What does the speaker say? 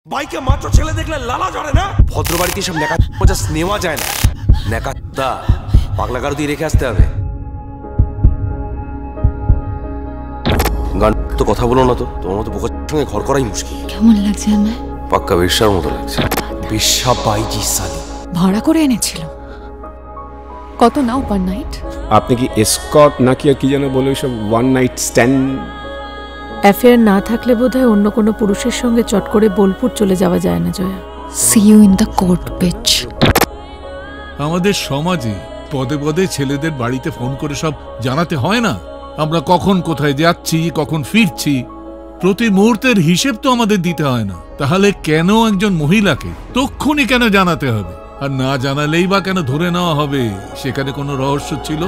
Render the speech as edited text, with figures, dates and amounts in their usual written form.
বাইকে মাত্র ছেলে দেখলে লালা ঝরে না? ভদ্র বাড়িতে সব নেকা জাস্ট নেওয়া যায় না। নেকাটা পাগলা গাড়ি দিয়ে রেখে আসতে হবে। গান তো কথা বলো না তো, তোমার মতো বোকার সঙ্গে ঘর করাই মুশকিল। কেমন লাগছে আমায়? পাক্কা বেশ্যার মতো লাগছে। বেশ্যা বাইজি সালি ভাড়া করে এনেছিল। কত নাও পার নাইট? আপনি কি এসকর্ট নাকি আর কি যেন বলে সব ওয়ান নাইট স্ট্যান্ড? অ্যাফেয়ার না থাকলে বোধহয় অন্য কোনো পুরুষের সঙ্গে চট করে বোলপুর চলে যাওয়া যায় না Joya. See you in the court beach. আমাদের সমাজে পদে পদে ছেলেদের বাড়িতে ফোন করে সব জানাতে হয় না আমরা কখন কোথায় যাচ্ছি, কখন ফিরছি। প্রতি মুহূর্তের হিসেব তো আমাদের দিতে হয় না। তাহলে কেন একজন মহিলাকে তক্ষুনি কেন জানাতে হবে? আর না জানালেই বা কেন ধরে নেওয়া হবে? সেখানে কোনো রহস্য ছিল?